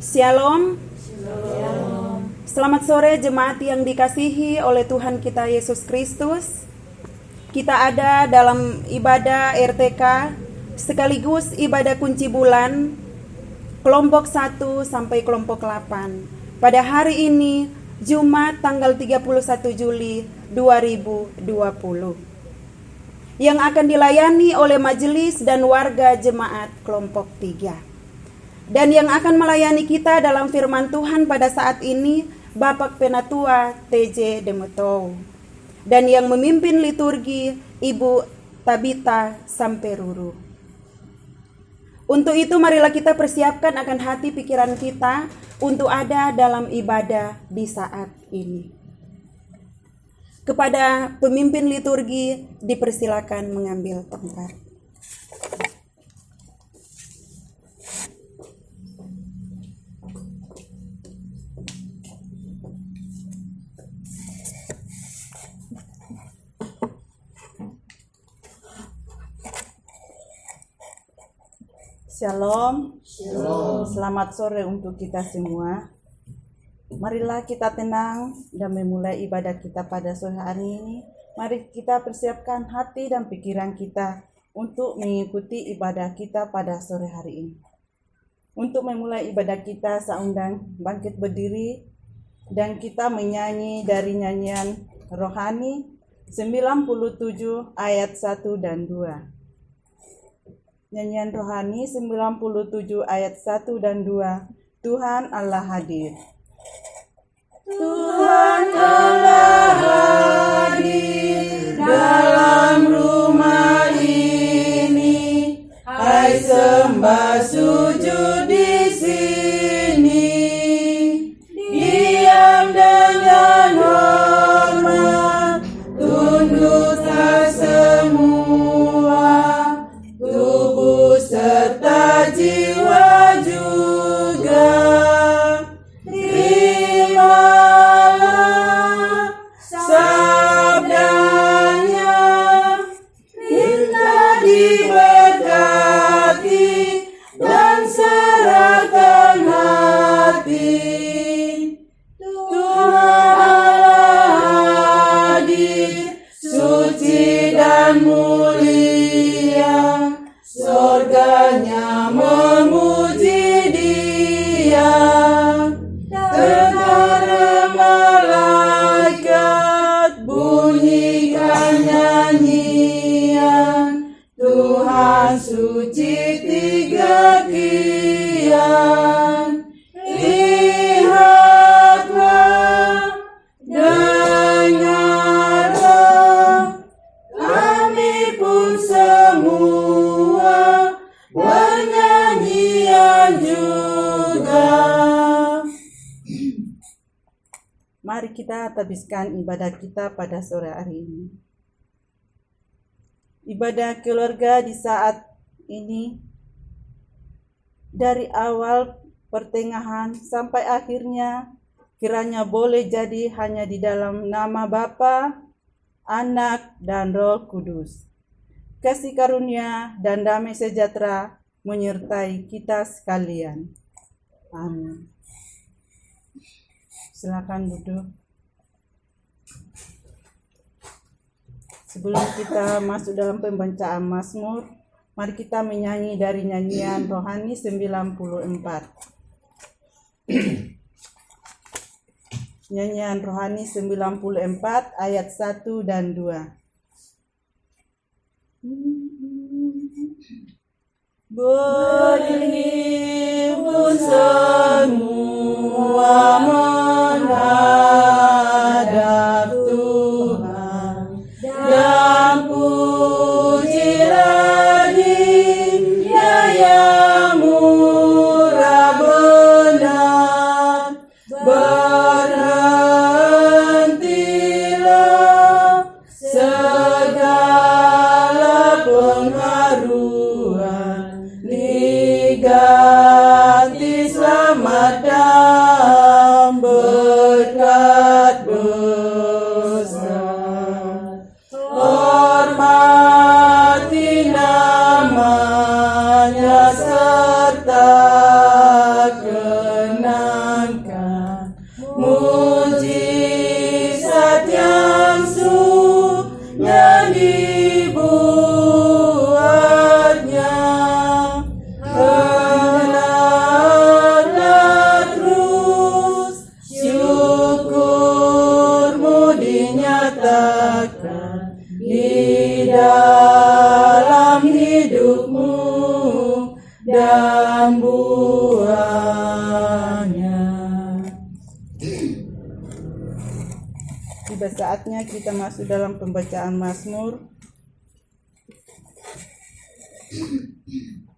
Shalom. Selamat sore jemaat yang dikasihi oleh Tuhan kita Yesus Kristus. Kita ada dalam ibadah RTK sekaligus ibadah kunci bulan kelompok 1 sampai kelompok 8. Pada hari ini Jumat tanggal 31 Juli 2020. Yang akan dilayani oleh majelis dan warga jemaat kelompok 3. Dan yang akan melayani kita dalam firman Tuhan pada saat ini Bapak Penatua TJ Demetou. Dan yang memimpin liturgi Ibu Tabita Samperuru. Untuk itu marilah kita persiapkan akan hati pikiran kita untuk ada dalam ibadah di saat ini. Kepada pemimpin liturgi dipersilakan mengambil tempat. Shalom. Selamat sore untuk kita semua. Marilah kita tenang dan memulai ibadah kita pada sore hari ini. Mari kita persiapkan hati dan pikiran kita untuk mengikuti ibadah kita pada sore hari ini. Untuk memulai ibadah kita, saya undang bangkit berdiri dan kita menyanyi dari nyanyian rohani 97 ayat 1 dan 2. Nyanyian rohani 97 ayat 1 dan 2. Tuhan Allah hadir. Tuhan Allah hadir dalam rumah ini. Hai sembah sujud di sini. Diam dengan hormat, tunduklah semua. Serta jiwa juga, terimalah sabdanya, minta diberkati dan serahkan hati. Tuhan Allah hadir, suci dan mulia. Surganya memuji Dia, tentara malaikat bunyikan nyanyian. Tuhan suci tiga kian. Lihatlah, dengarlah, kami pun semua bernyanyian juga. Mari kita habiskan ibadah kita pada sore hari ini. Ibadah keluarga di saat ini dari awal pertengahan sampai akhirnya kiranya boleh jadi hanya di dalam nama Bapa, Anak, dan Roh Kudus. Kasih karunia dan damai sejahtera menyertai kita sekalian. Amin. Silakan duduk. Sebelum kita masuk dalam pembacaan Mazmur, mari kita menyanyi dari nyanyian rohani 94. Nyanyian rohani 94 ayat 1 dan 2. Berhimpun semua menghadap Tuhan dan pujilah Dia yang murah benar. Berhentilah segala pengaruhan, diganti saatnya kita masuk dalam pembacaan Mazmur.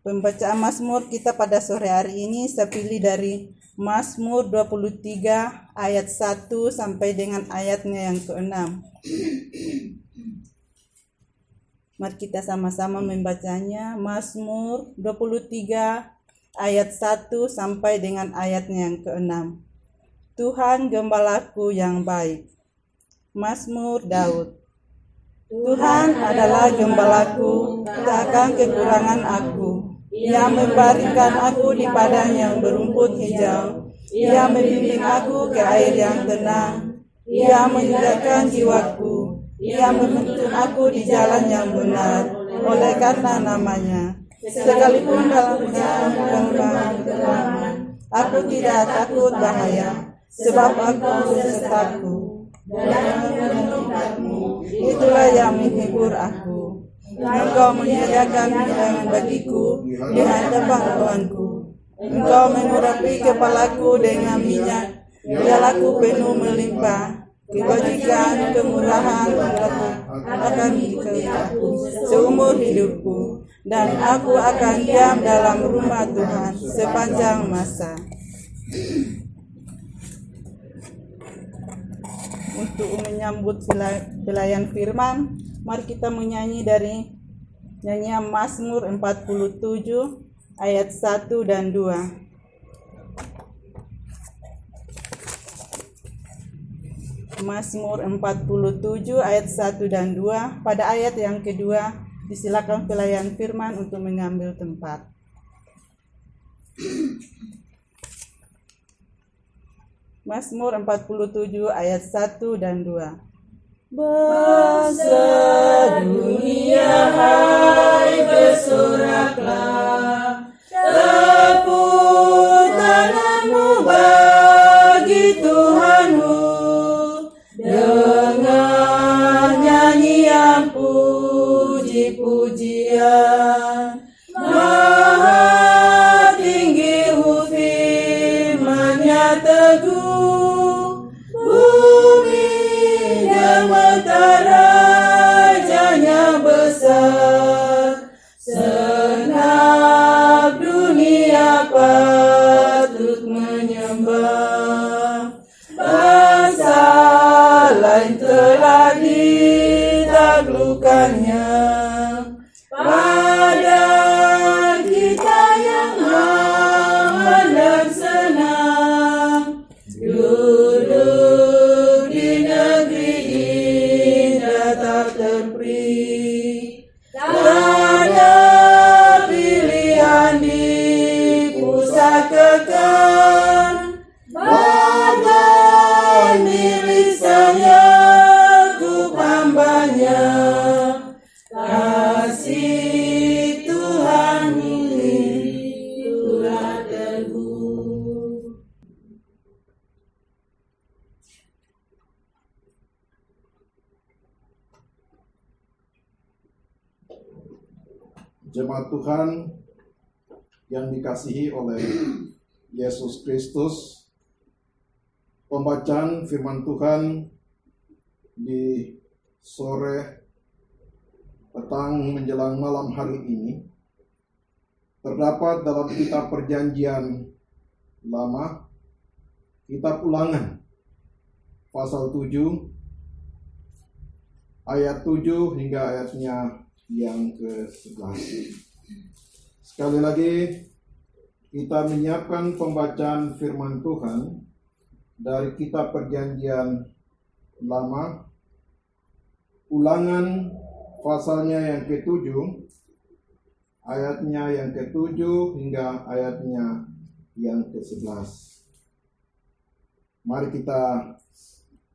Pembacaan Mazmur kita pada sore hari ini saya pilih dari Mazmur 23 ayat 1 sampai dengan ayatnya yang ke-6. Mari kita sama-sama membacanya. Mazmur 23 ayat 1 sampai dengan ayatnya yang ke-6. Tuhan gembalaku yang baik. Mazmur Daud. Tuhan adalah gembalaku, tak akan kekurangan aku. Ia membaringkan aku di padang yang berumput hijau. Ia membimbing aku ke air yang tenang. Ia menyegarkan jiwaku. Ia menuntun aku di jalan yang benar, oleh karena namanya. Sekalipun dalam kegelapan, aku tidak takut bahaya, sebab aku besertaku. Dalam tempatmu, itulah yang menghibur aku. Engkau menyediakan hidangan bagiku di hadapan Tuhanku. Engkau mengurapi kepalaku dengan minyak, pialaku penuh melimpah. Kebajikan, kemurahan akan mengikuti aku seumur hidupku, dan aku akan diam dalam rumah Tuhan sepanjang masa. Untuk menyambut pelayan firman, mari kita menyanyi dari nyanyian Mazmur 47 ayat 1 dan 2. Mazmur 47 ayat 1 dan 2. Pada ayat yang kedua, disilakan pelayan firman untuk mengambil tempat. Mazmur 47 ayat 1 dan 2. Bangsa dunia hai bersoraklah, tepuk tanganmu bagi Tuhanmu, dengan nyanyian puji-pujian. Maha tinggi firman-Nya teguh, bumi dan mentara Rajanya besar. Segenap dunia patut menyembah. Bangsa lain telah ditaklukkannya, pada kita yang aman dan senang, duduk di negeri indah tak terperi. Tanda pilihan dipusakakan, bagai milik saya ku hamba-Nya. Kasih Tuhan itulah teguh. Jemaat Tuhan yang dikasihi oleh Yesus Kristus, pembacaan firman Tuhan di sore, petang menjelang malam hari ini terdapat dalam kitab Perjanjian Lama, kitab Ulangan pasal 7 ayat 7 hingga ayatnya yang ke-11. Sekali lagi kita menyiapkan pembacaan firman Tuhan dari kitab Perjanjian Lama, Ulangan pasalnya yang ke-7, ayatnya yang ke-7 hingga ayatnya yang ke-11. Mari kita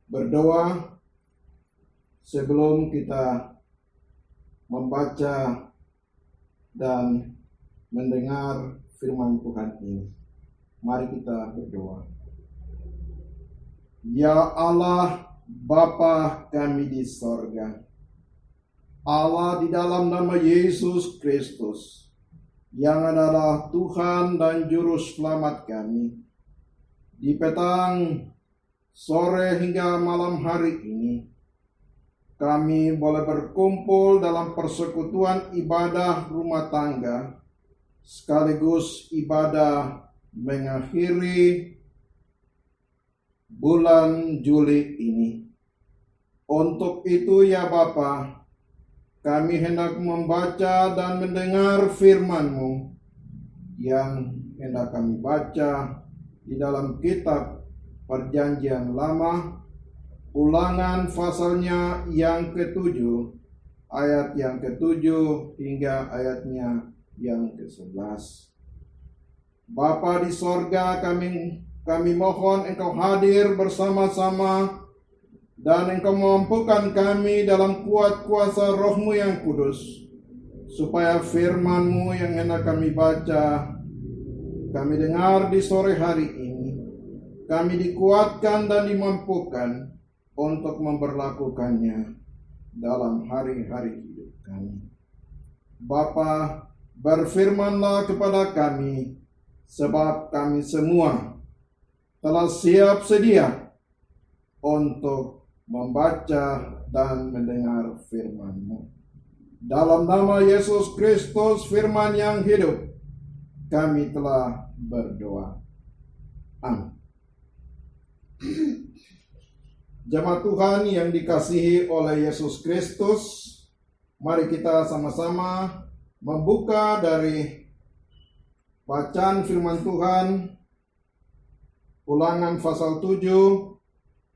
berdoa sebelum kita membaca dan mendengar firman Tuhan ini. Mari kita berdoa. Ya Allah, Bapa kami di sorga, Allah di dalam nama Yesus Kristus, yang adalah Tuhan dan Juru Selamat kami, di petang, sore hingga malam hari ini, kami boleh berkumpul dalam persekutuan ibadah rumah tangga, sekaligus ibadah mengakhiri bulan Juli ini. Untuk itu ya Bapa, kami hendak membaca dan mendengar firman-Mu yang hendak kami baca di dalam kitab Perjanjian Lama, Ulangan pasalnya yang ke-7, ayat yang ke-7 hingga ayatnya yang ke-11. Bapa di sorga, kami mohon Engkau hadir bersama-sama dan Engkau memampukan kami dalam kuat kuasa Roh-Mu yang kudus, supaya firman-Mu yang hendak kami baca, kami dengar di sore hari ini, kami dikuatkan dan dimampukan untuk memberlakukannya dalam hari-hari hidup kami. Bapa, berfirmanlah kepada kami, sebab kami semua telah siap sedia untuk membaca dan mendengar firman-Mu. Dalam nama Yesus Kristus, firman yang hidup, kami telah berdoa. Amin. Jemaat Tuhan yang dikasihi oleh Yesus Kristus, mari kita sama-sama membuka dari bacaan firman Tuhan, Ulangan pasal 7,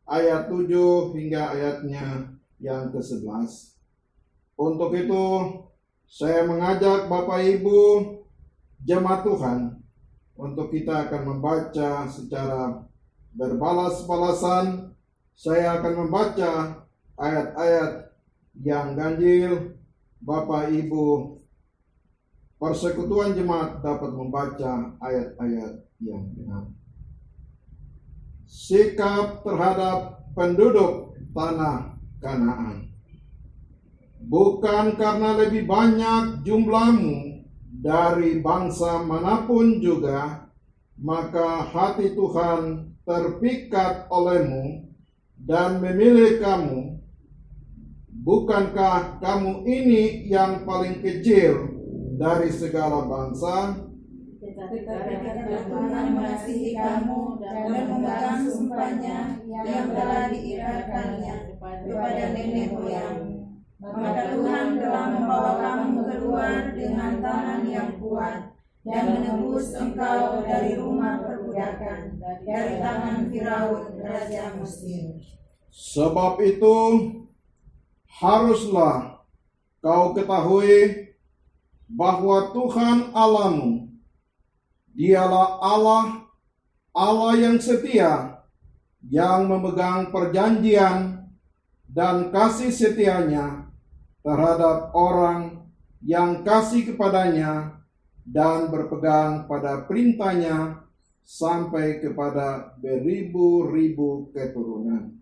ayat 7 hingga ayatnya yang ke-11. Untuk itu, saya mengajak Bapak Ibu jemaat Tuhan untuk kita akan membaca secara berbalas-balasan. Saya akan membaca ayat-ayat yang ganjil. Bapak Ibu persekutuan jemaat dapat membaca ayat-ayat yang benar. Sikap terhadap penduduk tanah Kanaan. Bukan karena lebih banyak jumlahmu dari bangsa manapun juga, maka hati Tuhan terpikat olehmu dan memilih kamu. Bukankah kamu ini yang paling kecil dari segala bangsa? Tetapi Tuhan mengasihi kamu dan memegang sumpahnya yang telah diikatkannya kepada nenek moyangmu. Maka Tuhan telah membawa kamu keluar dengan tangan yang kuat dan menebus engkau dari rumah perbudakan, dari tangan Firaun raja Mesir. Sebab itu haruslah kau ketahui bahwa Tuhan Allahmu, Dialah Allah yang setia, yang memegang perjanjian dan kasih setianya terhadap orang yang kasih kepadanya dan berpegang pada perintahnya sampai kepada beribu-ribu keturunan.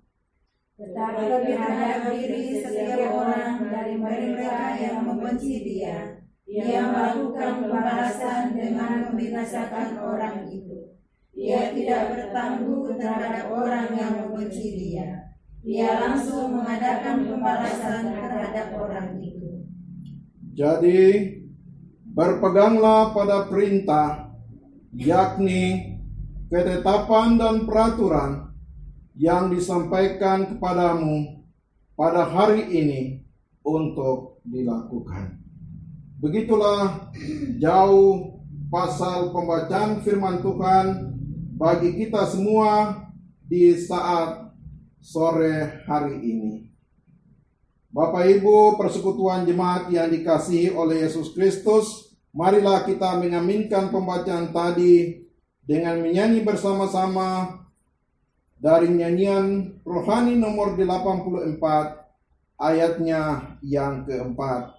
Tetapi terhadap diri setiap orang dari mereka yang membenci Dia, Ia melakukan pembalasan dengan membinasakan orang itu. Ia tidak bertangguh terhadap orang yang membenci Dia. Ia langsung mengadakan pembalasan terhadap orang itu. Jadi, berpeganglah pada perintah, yakni ketetapan dan peraturan yang disampaikan kepadamu pada hari ini untuk dilakukan. Begitulah jauh pasal pembacaan firman Tuhan bagi kita semua di saat sore hari ini. Bapak Ibu persekutuan jemaat yang dikasihi oleh Yesus Kristus, marilah kita mengaminkan pembacaan tadi dengan menyanyi bersama-sama dari nyanyian rohani nomor 84 ayatnya yang keempat.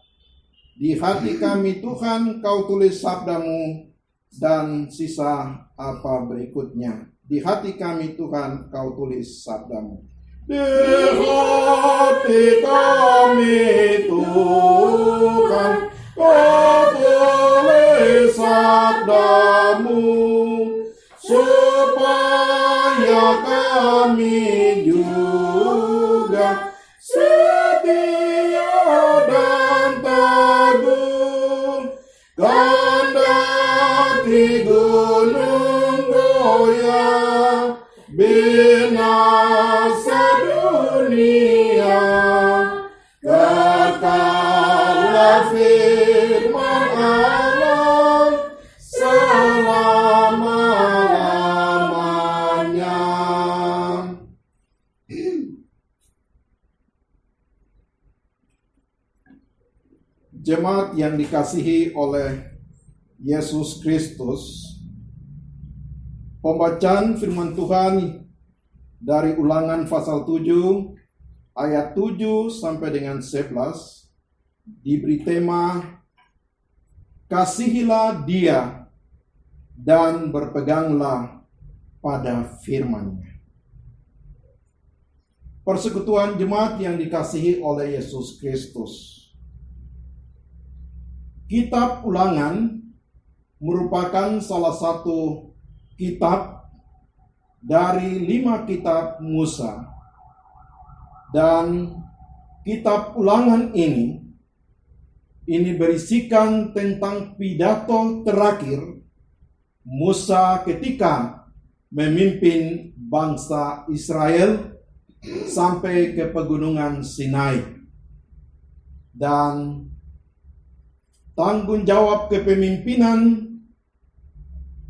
Di hati kami Tuhan kau tulis sabdamu, dan sisa apa berikutnya. Di hati kami Tuhan kau tulis sabdamu. Di hati kami Tuhan kau tulis sabdamu, supaya kami juga setia binasa dunia, katalah firman Allah selama-lamanya. Jemaat yang dikasihi oleh Yesus Kristus, pembacaan firman Tuhan dari Ulangan pasal 7 ayat 7 sampai dengan 11 diberi tema kasihilah Dia dan berpeganglah pada firman-Nya. Persekutuan jemaat yang dikasihi oleh Yesus Kristus. Kitab Ulangan merupakan salah satu kitab dari 5 kitab Musa. Dan kitab Ulangan ini berisikan tentang pidato terakhir Musa ketika memimpin bangsa Israel sampai ke pegunungan Sinai. Dan tanggung jawab kepemimpinan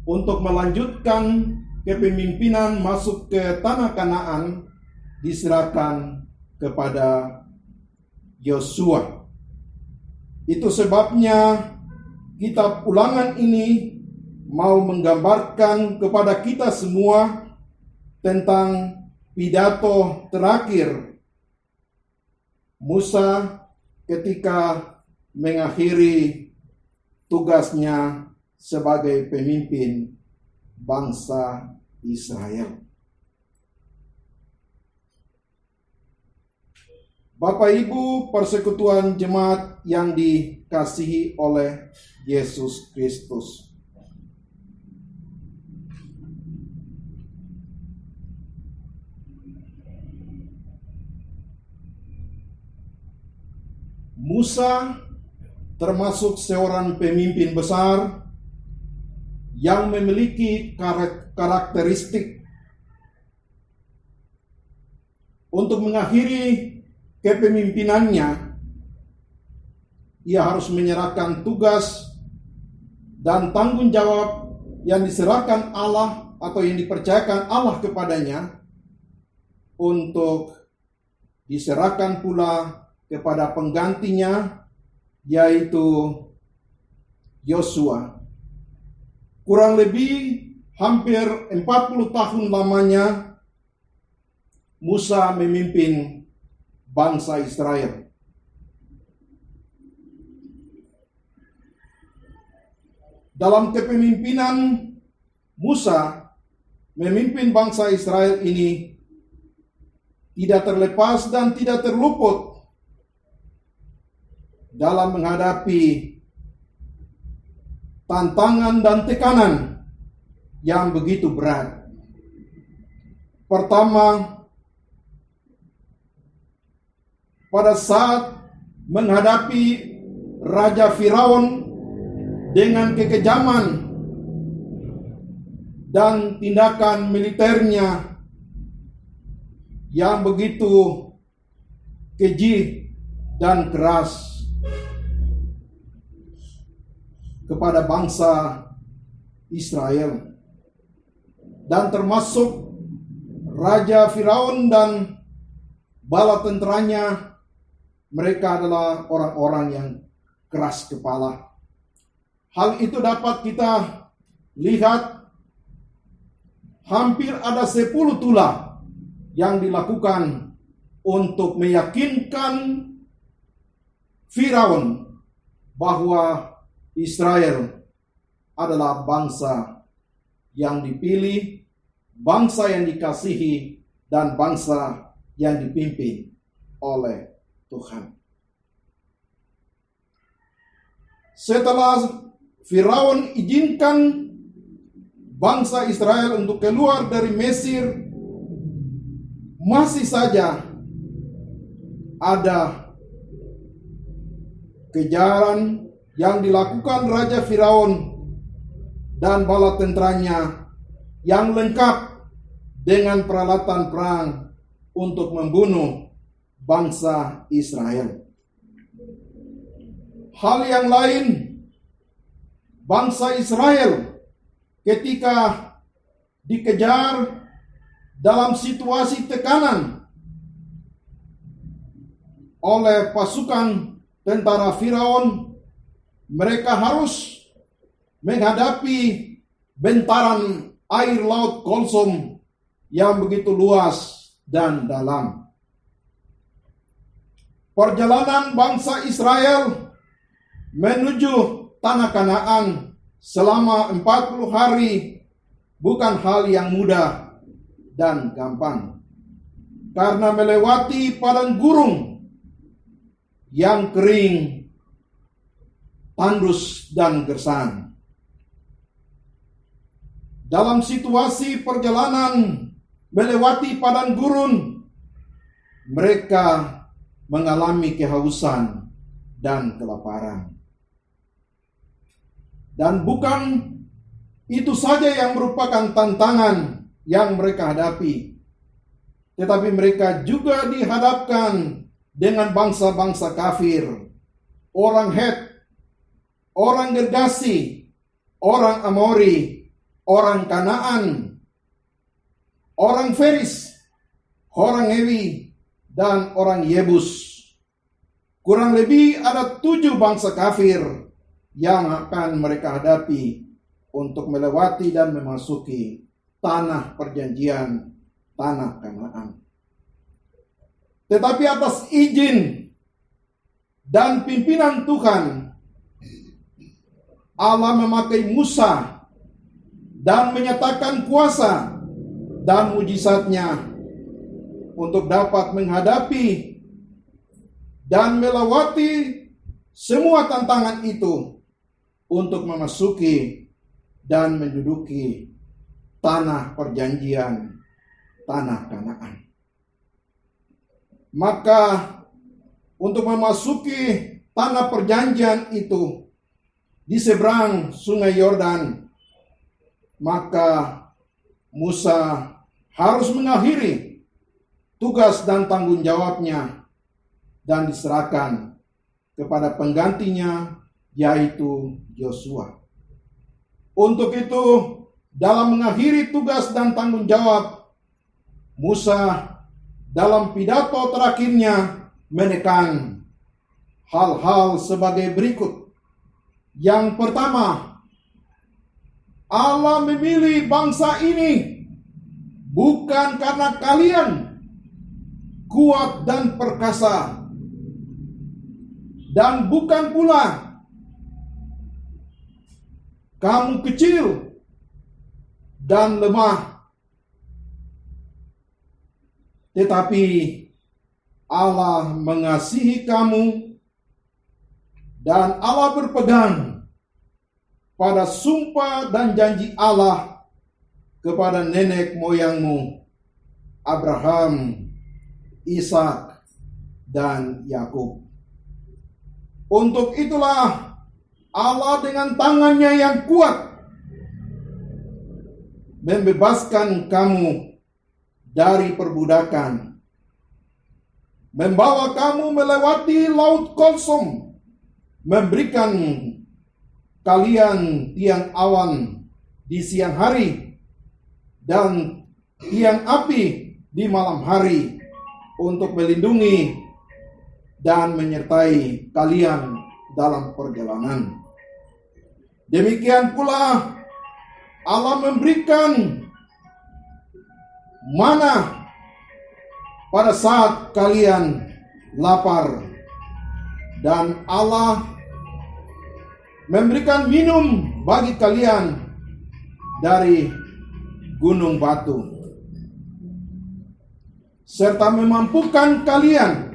untuk melanjutkan kepemimpinan masuk ke tanah Kanaan diserahkan kepada Yosua. Itu sebabnya kitab Ulangan ini mau menggambarkan kepada kita semua tentang pidato terakhir Musa ketika mengakhiri tugasnya sebagai pemimpin bangsa Israel. Bapak Ibu persekutuan jemaat yang dikasihi oleh Yesus Kristus. Musa termasuk seorang pemimpin besar yang memiliki karakteristik untuk mengakhiri kepemimpinannya. Ia harus menyerahkan tugas dan tanggung jawab yang diserahkan Allah atau yang dipercayakan Allah kepadanya untuk diserahkan pula kepada penggantinya, yaitu Yosua. Kurang lebih hampir 40 tahun lamanya Musa memimpin bangsa Israel. Dalam kepemimpinan Musa memimpin bangsa Israel ini tidak terlepas dan tidak terluput dalam menghadapi tantangan dan tekanan yang begitu berat. Pertama, pada saat menghadapi Raja Firaun dengan kekejaman dan tindakan militernya yang begitu keji dan keras kepada bangsa Israel, dan termasuk Raja Firaun dan bala tenteranya, mereka adalah orang-orang yang keras kepala. Hal itu dapat kita lihat hampir ada 10 tulah yang dilakukan untuk meyakinkan Firaun bahwa Israel adalah bangsa yang dipilih, bangsa yang dikasihi, dan bangsa yang dipimpin oleh Tuhan. Setelah Firaun izinkan bangsa Israel untuk keluar dari Mesir, masih saja ada kejaran yang dilakukan Raja Firaun dan bala tenteranya yang lengkap dengan peralatan perang untuk membunuh bangsa Israel. Hal yang lain, bangsa Israel ketika dikejar dalam situasi tekanan oleh pasukan tentara Firaun, mereka harus menghadapi bentaran air laut Kulsum yang begitu luas dan dalam. Perjalanan bangsa Israel menuju tanah Kanaan selama 40 hari bukan hal yang mudah dan gampang, karena melewati padang gurun yang kering, tandus dan gersang. Dalam situasi perjalanan melewati padang gurun, mereka mengalami kehausan dan kelaparan. Dan bukan itu saja yang merupakan tantangan yang mereka hadapi, tetapi mereka juga dihadapkan dengan bangsa-bangsa kafir, orang Het, orang Gergasi, orang Amori, orang Kanaan, orang Feris, orang Ewi, dan orang Yebus. Kurang lebih ada 7 bangsa kafir yang akan mereka hadapi untuk melewati dan memasuki tanah perjanjian, tanah Kanaan. Tetapi atas izin dan pimpinan Tuhan, Allah memakai Musa dan menyatakan kuasa dan mujizatnya untuk dapat menghadapi dan melewati semua tantangan itu untuk memasuki dan menduduki tanah perjanjian, tanah Kanaan. Maka untuk memasuki tanah perjanjian itu di seberang Sungai Yordan, maka Musa harus mengakhiri tugas dan tanggung jawabnya dan diserahkan kepada penggantinya, yaitu Yosua. Untuk itu, dalam mengakhiri tugas dan tanggung jawab, Musa dalam pidato terakhirnya menekan hal-hal sebagai berikut. Yang pertama, Allah memilih bangsa ini bukan karena kalian kuat dan perkasa, dan bukan pula kamu kecil dan lemah, tetapi Allah mengasihi kamu dan Allah berpegang pada sumpah dan janji Allah kepada nenek moyangmu Abraham, Ishak, dan Yakub. Untuk itulah Allah dengan tangannya yang kuat membebaskan kamu dari perbudakan, membawa kamu melewati laut Kulsum, memberikan kalian tiang awan di siang hari dan tiang api di malam hari untuk melindungi dan menyertai kalian dalam perjalanan. Demikian pula Allah memberikan mana pada saat kalian lapar, dan Allah memberikan minum bagi kalian dari gunung batu, serta memampukan kalian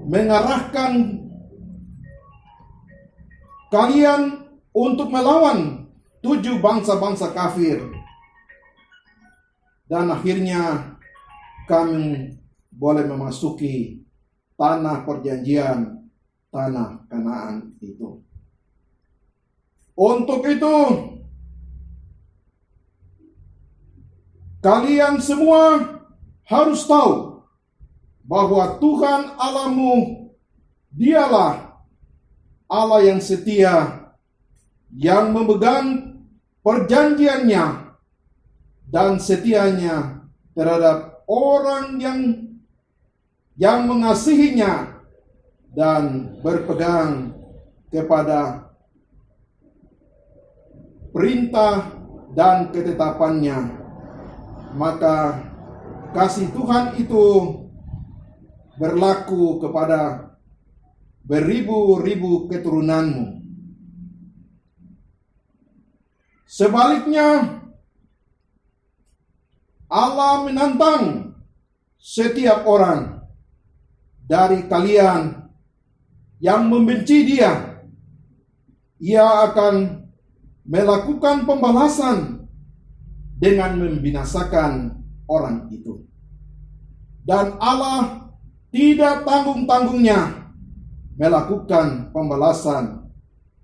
mengarahkan kalian untuk melawan 7 bangsa-bangsa kafir. Dan akhirnya kami boleh memasuki tanah perjanjian, tanah Kanaan itu. Untuk itu, kalian semua harus tahu bahwa Tuhan Allahmu, dialah Allah yang setia, yang memegang perjanjiannya dan setianya terhadap orang yang mengasihinya dan berpegang kepada perintah dan ketetapannya. Maka kasih Tuhan itu berlaku kepada beribu-ribu keturunanmu. Sebaliknya, Allah menantang setiap orang dari kalian yang membenci Dia. Ia akan melakukan pembalasan dengan membinasakan orang itu. Dan Allah tidak tanggung-tanggungnya melakukan pembalasan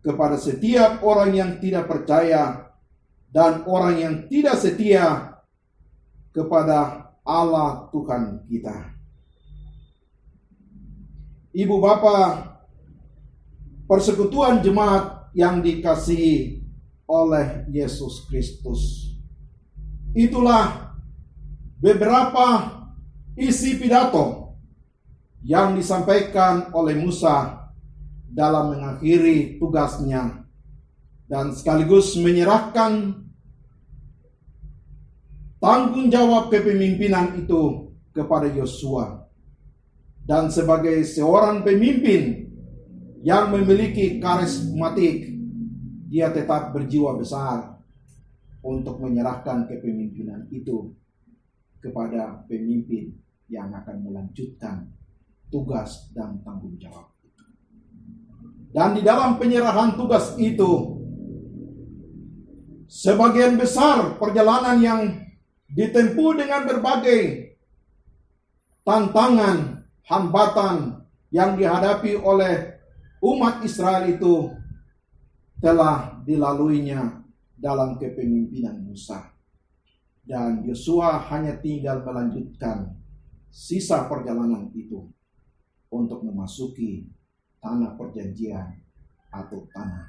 kepada setiap orang yang tidak percaya dan orang yang tidak setia kepada Allah Tuhan kita. Ibu Bapa, persekutuan jemaat yang dikasihi oleh Yesus Kristus, itulah beberapa isi pidato yang disampaikan oleh Musa dalam mengakhiri tugasnya dan sekaligus menyerahkan tanggung jawab kepemimpinan itu kepada Yosua. Dan sebagai seorang pemimpin yang memiliki karismatik, dia tetap berjiwa besar untuk menyerahkan kepemimpinan itu kepada pemimpin yang akan melanjutkan tugas dan tanggung jawab. Dan di dalam penyerahan tugas itu, sebagian besar perjalanan yang ditempuh dengan berbagai tantangan, hambatan yang dihadapi oleh umat Israel itu telah dilaluinya dalam kepemimpinan Musa. Dan Yosua hanya tinggal melanjutkan sisa perjalanan itu untuk memasuki tanah perjanjian atau tanah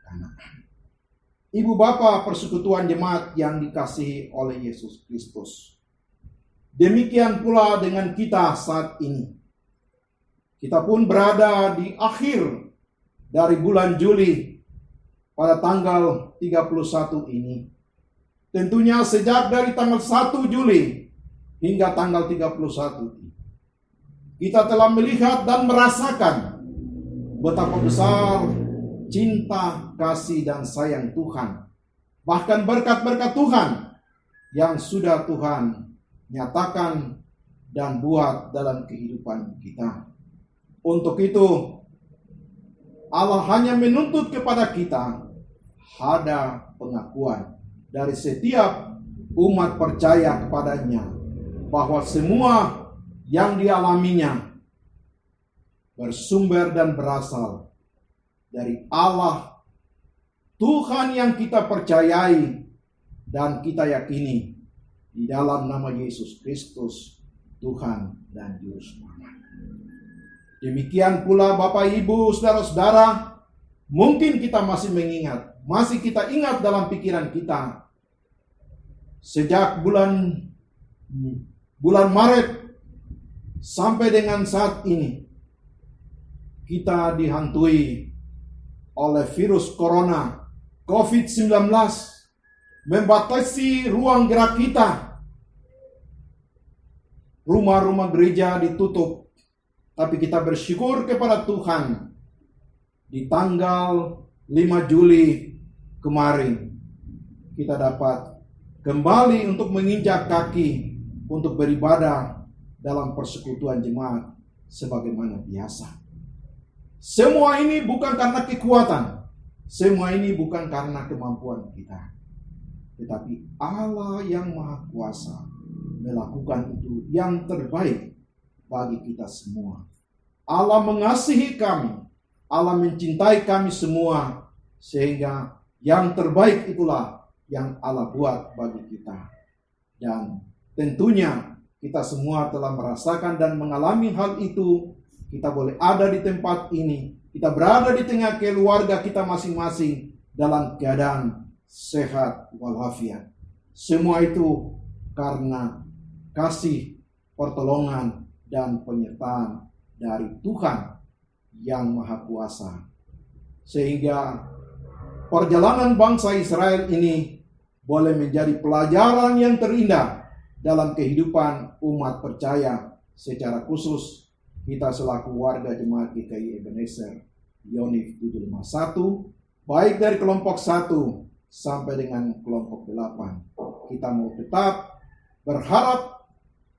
Kanaan. Ibu Bapa persekutuan jemaat yang dikasihi oleh Yesus Kristus, demikian pula dengan kita saat ini. Kita pun berada di akhir dari bulan Juli pada tanggal 31 ini. Tentunya sejak dari tanggal 1 Juli hingga tanggal 31 ini, kita telah melihat dan merasakan betapa besar cinta, kasih, dan sayang Tuhan. Bahkan berkat-berkat Tuhan yang sudah Tuhan nyatakan dan buat dalam kehidupan kita. Untuk itu, Allah hanya menuntut kepada kita ada pengakuan dari setiap umat percaya kepadanya bahwa semua yang dialaminya bersumber dan berasal dari Allah, Tuhan yang kita percayai dan kita yakini di dalam nama Yesus Kristus, Tuhan dan Juru Selamat. Demikian pula Bapak Ibu, saudara-saudara, mungkin kita masih kita ingat dalam pikiran kita sejak bulan Maret sampai dengan saat ini kita dihantui oleh virus corona COVID-19, membatasi ruang gerak kita. Rumah-rumah gereja ditutup, tapi kita bersyukur kepada Tuhan. Di tanggal 5 Juli kemarin, kita dapat kembali untuk menginjak kaki untuk beribadah dalam persekutuan jemaat sebagaimana biasa. Semua ini bukan karena kekuatan, semua ini bukan karena kemampuan kita, tetapi Allah yang Maha Kuasa melakukan itu yang terbaik bagi kita semua. Allah mengasihi kami, Allah mencintai kami semua, sehingga yang terbaik itulah yang Allah buat bagi kita. Dan tentunya kita semua telah merasakan dan mengalami hal itu. Kita boleh ada di tempat ini, kita berada di tengah keluarga kita masing-masing dalam keadaan sehat walafiat. Semua itu karena kasih, pertolongan, dan penyertaan dari Tuhan yang Maha Kuasa. Sehingga perjalanan bangsa Israel ini boleh menjadi pelajaran yang terindah dalam kehidupan umat percaya, secara khusus kita selaku warga jemaat GKI Ebenezer Yonif 751, baik dari kelompok 1 sampai dengan kelompok 8. Kita mau tetap berharap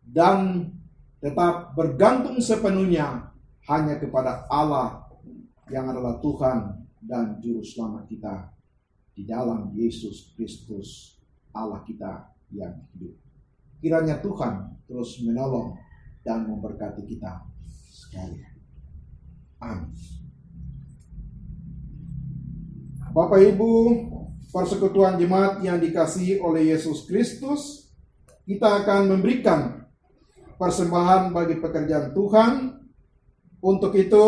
dan tetap bergantung sepenuhnya hanya kepada Allah yang adalah Tuhan dan Juru Selamat kita di dalam Yesus Kristus Allah kita yang hidup. Kiranya Tuhan terus menolong dan memberkati kita sekalian. Amin. Bapak Ibu, persekutuan jemaat yang dikasihi oleh Yesus Kristus, kita akan memberikan persembahan bagi pekerjaan Tuhan. Untuk itu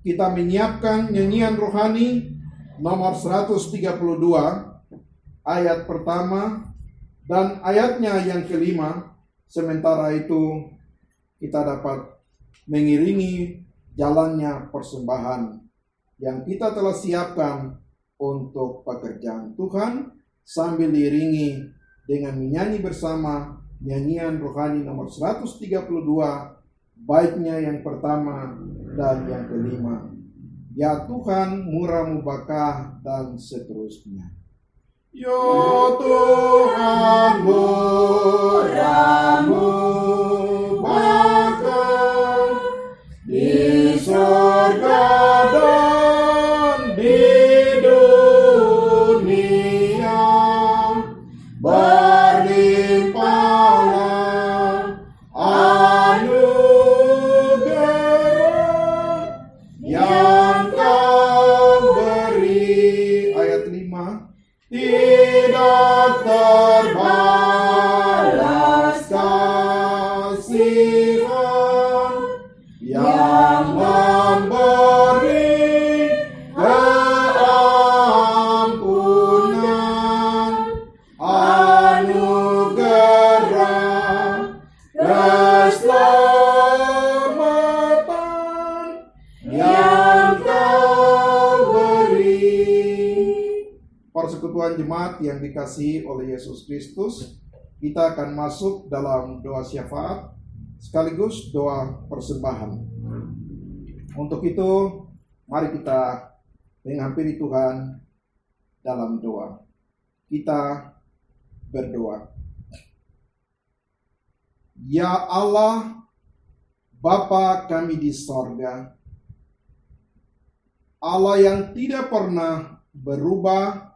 kita menyiapkan nyanyian rohani nomor 132 ayat pertama dan ayatnya yang kelima. Sementara itu kita dapat mengiringi jalannya persembahan yang kita telah siapkan untuk pekerjaan Tuhan, sambil diiringi dengan menyanyi bersama nyanyian rohani nomor 132, baiknya yang pertama dan yang kelima. Ya Tuhan, murah-Mu berkah, dan seterusnya. Ya Tuhan, murah-Mu berkah di surga dan di dunia, berlimpahlah anugerah yang Kau beri. Ayat 5, tidak terbalas kasihan yang memberi keampunan, anugerah keselamatan yang Kau beri. Persekutuan jemaat yang dikasihi oleh Yesus Kristus, kita akan masuk dalam doa syafaat sekaligus doa persembahan. Untuk itu, mari kita menghampiri Tuhan dalam doa. Kita berdoa. Ya Allah, Bapa kami di sorga, Allah yang tidak pernah berubah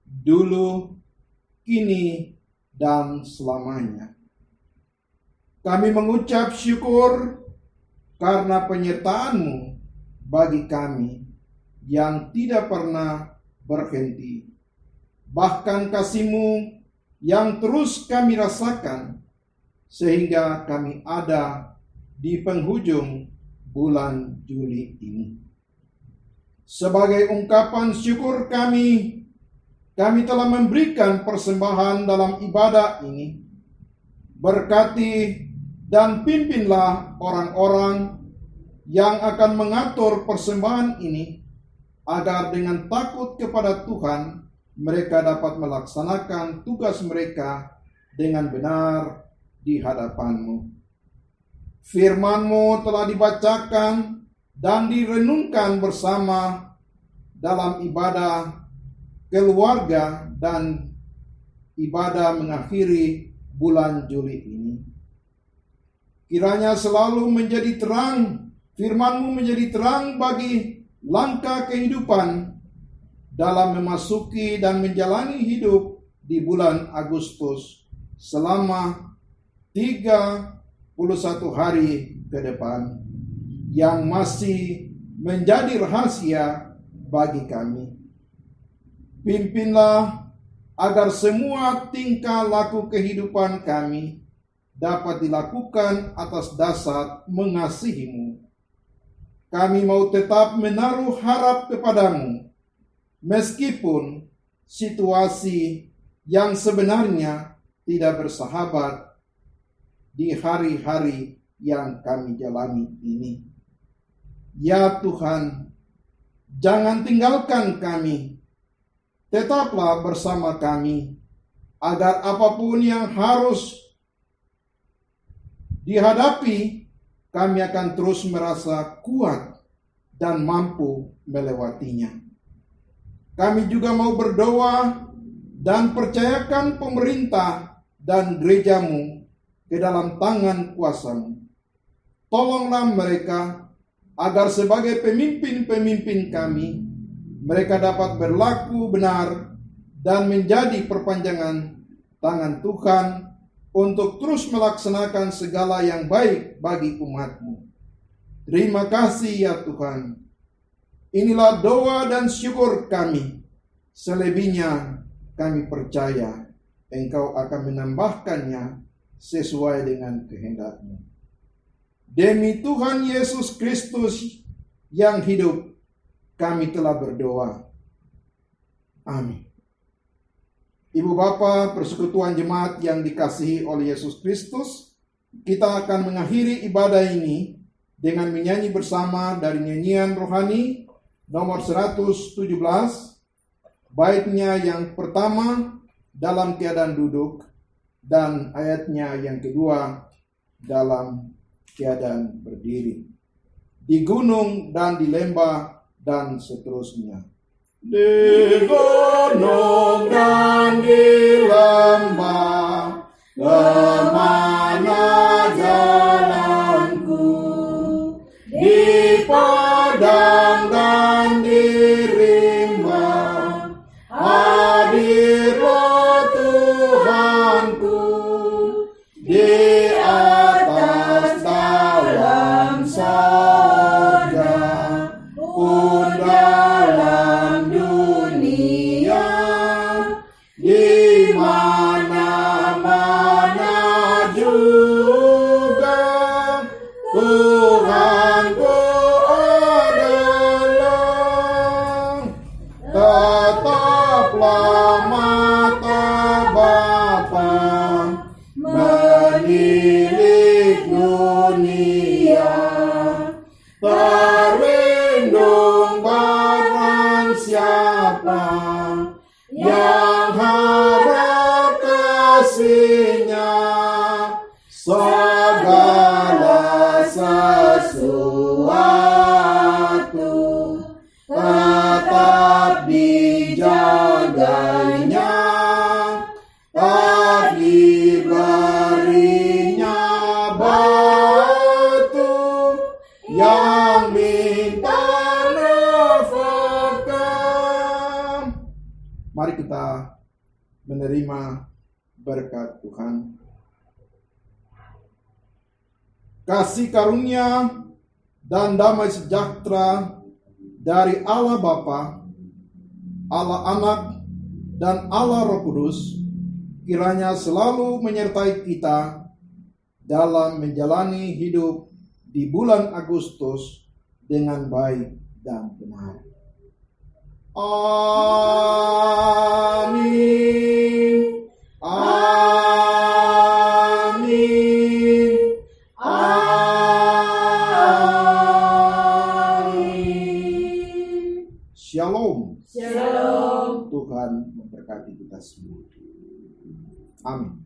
dulu, kini, dan selamanya. Kami mengucap syukur karena penyertaan-Mu bagi kami yang tidak pernah berhenti. Bahkan kasih-Mu yang terus kami rasakan sehingga kami ada di penghujung bulan Juli ini. Sebagai ungkapan syukur kami telah memberikan persembahan dalam ibadah ini. Berkati dan pimpinlah orang-orang yang akan mengatur persembahan ini, agar dengan takut kepada Tuhan, mereka dapat melaksanakan tugas mereka dengan benar di hadapan-Mu. Firman-Mu telah dibacakan dan direnungkan bersama dalam ibadah keluarga dan ibadah mengakhiri bulan Juli ini. Kiranya selalu menjadi terang, firman-Mu menjadi terang bagi langkah kehidupan dalam memasuki dan menjalani hidup di bulan Agustus selama 31 hari ke depan yang masih menjadi rahasia bagi kami. Pimpinlah agar semua tingkah laku kehidupan kami dapat dilakukan atas dasar mengasihi-Mu. Kami mau tetap menaruh harap kepadamu, meskipun situasi yang sebenarnya tidak bersahabat di hari-hari yang kami jalani ini. Ya Tuhan, jangan tinggalkan kami. Tetaplah bersama kami, agar apapun yang harus dihadapi, kami akan terus merasa kuat dan mampu melewatinya. Kami juga mau berdoa dan percayakan pemerintah dan gereja-Mu ke dalam tangan kuasa-Mu. Tolonglah mereka agar sebagai pemimpin-pemimpin kami, mereka dapat berlaku benar dan menjadi perpanjangan tangan Tuhan untuk terus melaksanakan segala yang baik bagi umat-Mu. Terima kasih ya Tuhan. Inilah doa dan syukur kami. Selebihnya kami percaya Engkau akan menambahkannya sesuai dengan kehendak-Mu. Demi Tuhan Yesus Kristus yang hidup, kami telah berdoa. Amin. Ibu Bapa, persekutuan jemaat yang dikasihi oleh Yesus Kristus, kita akan mengakhiri ibadah ini dengan menyanyi bersama dari nyanyian rohani nomor 117, baitnya yang pertama dalam keadaan duduk dan ayatnya yang kedua dalam keadaan berdiri. Di gunung dan di lembah dan seterusnya. Di gunung dan di lembah, kemana jalanku? Di padang dan di rimba, hadirlah Tuhanku. Di atas dalam sorga, pun dalam dunia, di mana-mana juga Tuhanku adalah. Tetaplah mata Bapa menilik dunia, terlindung barang siapa yang harap kasih-Nya. Segala sesuatu tetap dijaganya, tak diberinya batu yang minta nafkah. Mari kita menerima berkat Tuhan. Kasih karunia dan damai sejahtera dari Allah Bapa, Allah Anak, dan Allah Roh Kudus kiranya selalu menyertai kita dalam menjalani hidup di bulan Agustus dengan baik dan benar. Amin. Amin. Amin. Shalom. Shalom. Tuhan memberkati kita semua. Amin.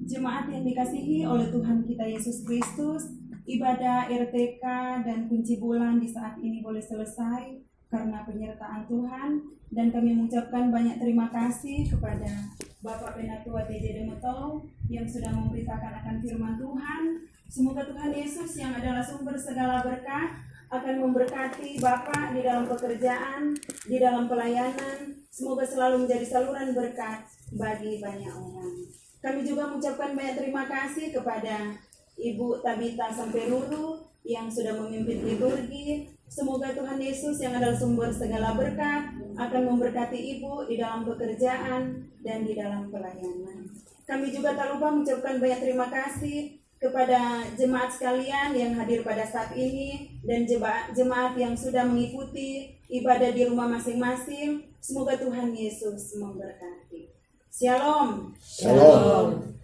Jemaat yang dikasihi oleh Tuhan kita Yesus Kristus, ibadah RTK dan kunci bulan di saat ini boleh selesai karena penyertaan Tuhan, dan kami mengucapkan banyak terima kasih kepada Bapak Penatua TJ Demetau yang sudah memberitakan akan firman Tuhan. Semoga Tuhan Yesus yang adalah sumber segala berkat akan memberkati Bapak di dalam pekerjaan, di dalam pelayanan. Semoga selalu menjadi saluran berkat bagi banyak orang. Kami juga mengucapkan banyak terima kasih kepada Ibu Tabita Samperuru yang sudah memimpin liturgi. Semoga Tuhan Yesus yang adalah sumber segala berkat akan memberkati Ibu di dalam pekerjaan dan di dalam pelayanan. Kami juga tak lupa mengucapkan banyak terima kasih kepada jemaat sekalian yang hadir pada saat ini dan jemaat yang sudah mengikuti ibadah di rumah masing-masing. Semoga Tuhan Yesus memberkati. Shalom. Shalom.